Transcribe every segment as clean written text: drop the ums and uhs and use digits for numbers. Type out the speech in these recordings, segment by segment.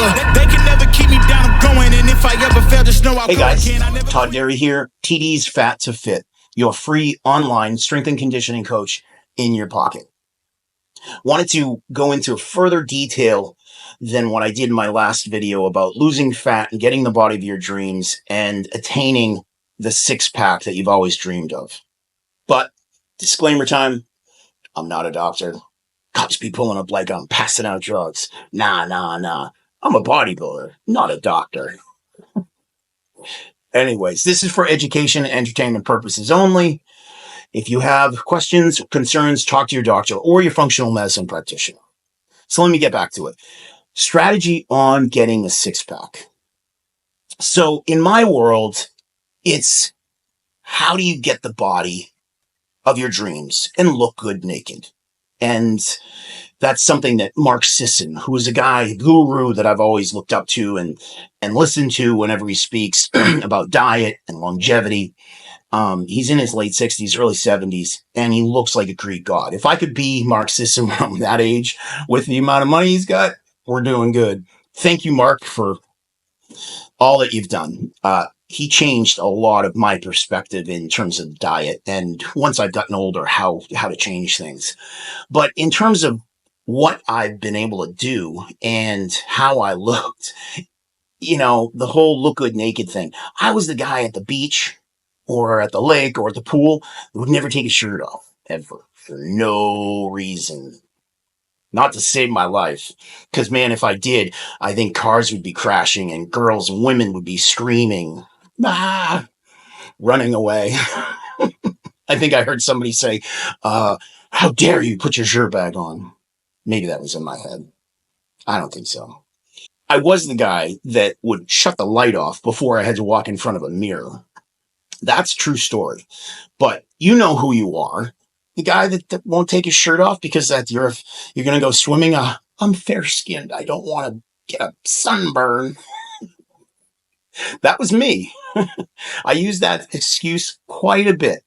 They can never keep me down, I'm going, and if I ever fail, just know I'll Hey go guys, again. Todd Derry here, TD's Fat to Fit, your free online strength and conditioning coach in your pocket. Wanted to go into further detail than what I did in my last video about losing fat and getting the body of your dreams and attaining the six-pack that you've always dreamed of. But, disclaimer time, I'm not a doctor. Cops be pulling up like I'm passing out drugs. Nah. I'm a bodybuilder, not a doctor. Anyways, this is for education and entertainment purposes only. If you have questions, concerns, talk to your doctor or your functional medicine practitioner. So let me get back to it. Strategy on getting a six-pack. So in my world, it's how do you get the body of your dreams and look good naked? And that's something that Mark Sisson, who is a guy, guru that I've always looked up to and listened to whenever he speaks about diet and longevity. He's in his late 60s, early 70s, and he looks like a Greek god. If I could be Mark Sisson when I'm that age with the amount of money he's got, we're doing good. Thank you, Mark, for all that you've done. He changed a lot of my perspective in terms of diet, and once I've gotten older, how to change things. But in terms of what I've been able to do and how I looked, you know, the whole look good naked thing. I was the guy at the beach or at the lake or at the pool who would never take his shirt off, ever, for no reason. Not to save my life. Because, man, if I did, I think cars would be crashing and girls and women would be screaming, running away. I think I heard somebody say, how dare you put your shirt back on? Maybe that was in my head. I don't think so. I was the guy that would shut the light off before I had to walk in front of a mirror. That's a true story. But you know who you are. The guy that won't take his shirt off because you're going to go swimming. I'm fair-skinned. I don't want to get a sunburn. That was me. I used that excuse quite a bit.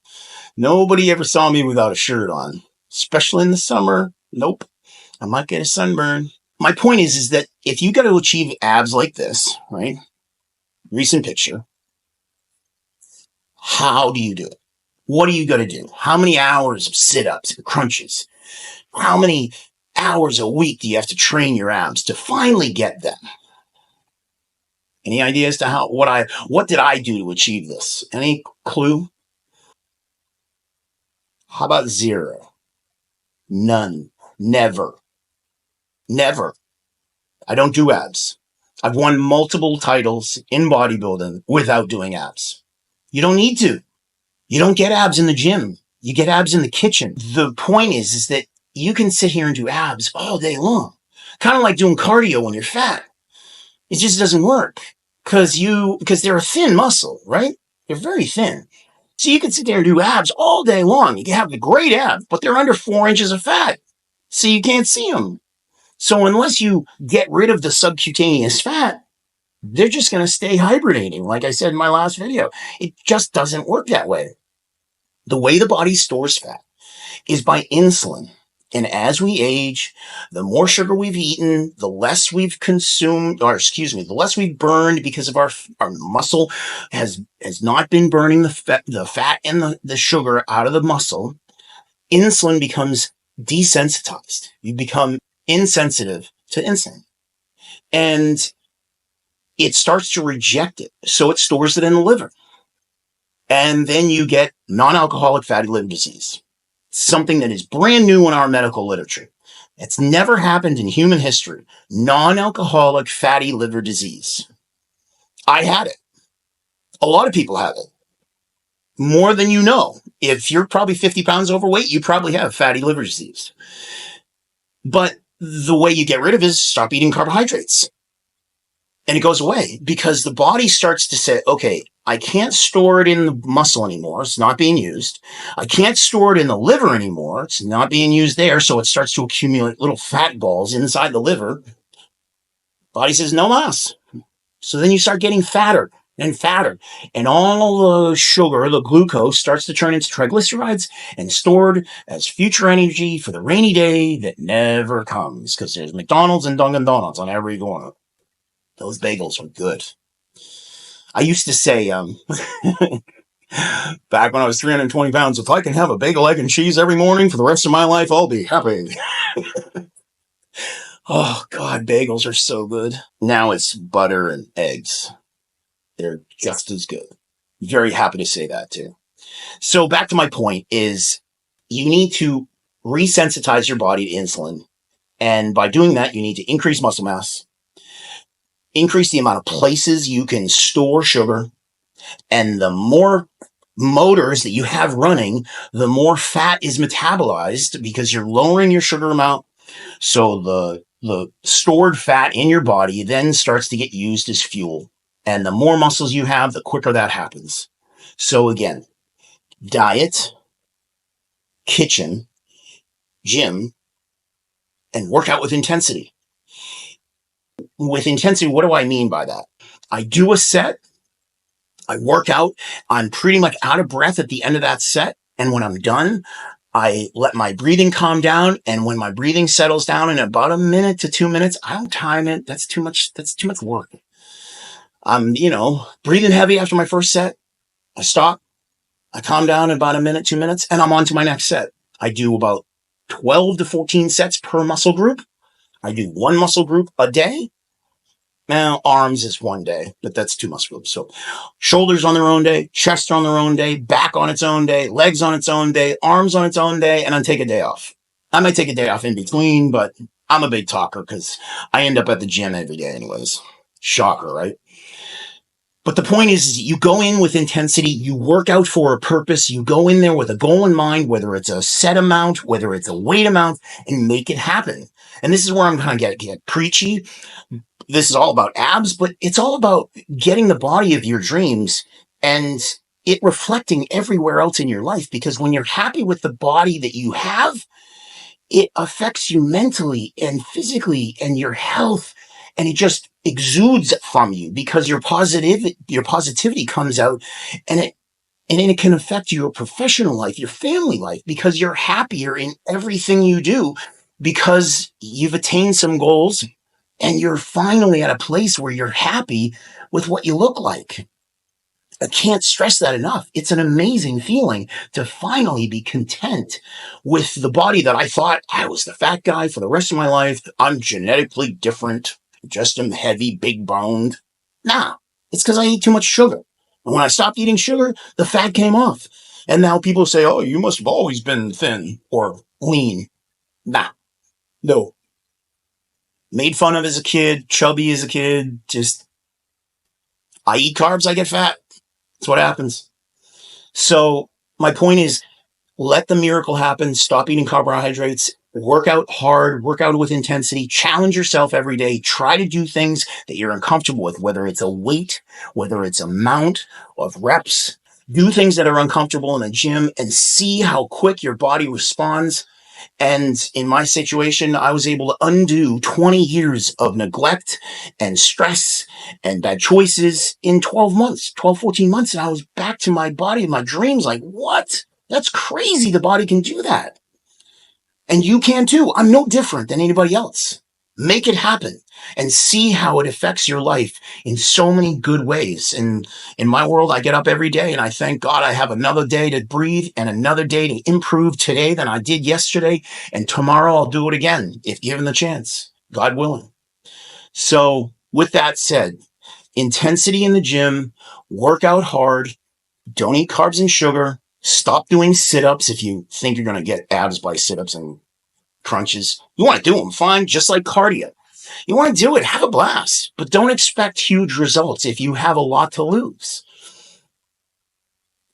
Nobody ever saw me without a shirt on, especially in the summer. Nope. I might get a sunburn. My point is that if you got to achieve abs like this, right? Recent picture. How do you do it? What do you got to do? How many hours of sit-ups and crunches? How many hours a week do you have to train your abs to finally get them? Any idea as to what did I do to achieve this? Any clue? How about zero? None. Never. I don't do abs. I've won multiple titles in bodybuilding without doing abs. You don't need to. You don't get abs in the gym. You get abs in the kitchen. The point is that you can sit here and do abs all day long. Kind of like doing cardio when you're fat. It just doesn't work because they're a thin muscle, right? They're very thin. So you can sit there and do abs all day long. You can have the great abs, but they're under 4 inches of fat. So you can't see them. So unless you get rid of the subcutaneous fat, they're just going to stay hibernating. Like I said in my last video, it just doesn't work that way. The way the body stores fat is by insulin. And as we age, the more sugar we've eaten, the less we've consumed, the less we've burned because of our muscle has not been burning the fat and the sugar out of the muscle. Insulin becomes desensitized. You become insensitive to insulin. And it starts to reject it. So it stores it in the liver. And then you get non-alcoholic fatty liver disease. Something that is brand new in our medical literature. It's never happened in human history. Non-alcoholic fatty liver disease. I had it. A lot of people have it. More than you know. If you're probably 50 pounds overweight, you probably have fatty liver disease. But the way you get rid of it is stop eating carbohydrates. And it goes away because the body starts to say, okay, I can't store it in the muscle anymore. It's not being used. I can't store it in the liver anymore. It's not being used there. So it starts to accumulate little fat balls inside the liver. Body says, no mas. So then you start getting fatter and fatter. And all the sugar, the glucose, starts to turn into triglycerides and stored as future energy for the rainy day that never comes because there's McDonald's and Dunkin' Donuts on every corner. Those bagels are good. I used to say, back when I was 320 pounds, if I can have a bagel, egg, and cheese every morning for the rest of my life, I'll be happy. Oh, God, bagels are so good. Now it's butter and eggs. They're just as good. Very happy to say that, too. So back to my point is you need to resensitize your body to insulin. And by doing that, you need to increase muscle mass, increase the amount of places you can store sugar, and the more motors that you have running, the more fat is metabolized because you're lowering your sugar amount. So the stored fat in your body then starts to get used as fuel. And the more muscles you have, the quicker that happens. So again, diet, kitchen, gym, and work out with intensity. With intensity, what do I mean by that? I do a set, I work out, I'm pretty much out of breath at the end of that set. And when I'm done, I let my breathing calm down. And when my breathing settles down in about a minute to 2 minutes, I don't time it. That's too much work. I'm, breathing heavy after my first set. I stop. I calm down in about a minute, 2 minutes, and I'm on to my next set. I do about 12 to 14 sets per muscle group. I do one muscle group a day. Now, arms is one day, but that's two muscle groups. So shoulders on their own day, chest on their own day, back on its own day, legs on its own day, arms on its own day, and then take a day off. I might take a day off in between, but I'm a big talker because I end up at the gym every day anyways. Shocker, right? But the point is you go in with intensity, you work out for a purpose, you go in there with a goal in mind, whether it's a set amount, whether it's a weight amount, and make it happen. And this is where I'm kind of get preachy. This is all about abs, but it's all about getting the body of your dreams and it reflecting everywhere else in your life. Because when you're happy with the body that you have, it affects you mentally and physically and your health. And it just exudes from you because your positivity comes out and it can affect your professional life, your family life, because you're happier in everything you do because you've attained some goals and you're finally at a place where you're happy with what you look like. I can't stress that enough. It's an amazing feeling to finally be content with the body that I thought I was the fat guy for the rest of my life. I'm genetically different. Just am heavy, big boned. Nah, it's because I ate too much sugar. And when I stopped eating sugar, the fat came off. And now people say, oh, you must have always been thin or lean. Nah, no. Made fun of as a kid, chubby as a kid, just, I eat carbs, I get fat. That's what happens. So my point is, let the miracle happen. Stop eating carbohydrates. Work out hard. Work out with intensity. Challenge yourself every day. Try to do things that you're uncomfortable with, whether it's a weight, whether it's amount of reps. Do things that are uncomfortable in the gym and see how quick your body responds. And in my situation, I was able to undo 20 years of neglect and stress and bad choices in 14 months. And I was back to my body and my dreams. Like, what? That's crazy. The body can do that. And you can too. I'm no different than anybody else. Make it happen and see how it affects your life in so many good ways. And in my world, I get up every day and I thank God I have another day to breathe and another day to improve today than I did yesterday. And tomorrow I'll do it again if given the chance, God willing. So with that said, intensity in the gym, work out hard, don't eat carbs and sugar, stop doing sit-ups if you think you're going to get abs by sit-ups and crunches. You want to do them, fine, just like cardio. You want to do it, have a blast, but don't expect huge results if you have a lot to lose.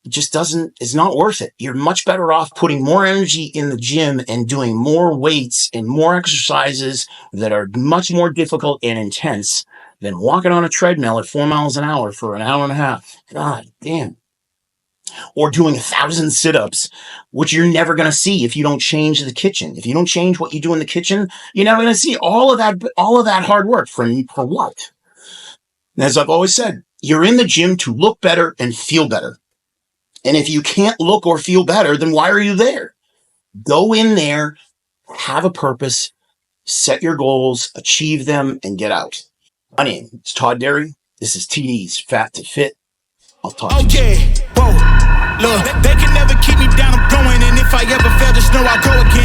It just it's not worth it. You're much better off putting more energy in the gym and doing more weights and more exercises that are much more difficult and intense than walking on a treadmill at 4 miles an hour for an hour and a half. God damn. Or doing 1,000 sit-ups, which you're never going to see if you don't change the kitchen. If you don't change what you do in the kitchen, you're never going to see all of that hard work for what? And as I've always said, you're in the gym to look better and feel better. And if you can't look or feel better, then why are you there? Go in there, have a purpose, set your goals, achieve them, and get out. My name is Todd Derry. This is TD's Fat to Fit. I'll talk Oh to you. yeah, whoa, look, they can never keep me down, I'm going, and if I ever fail, just know I'll go again.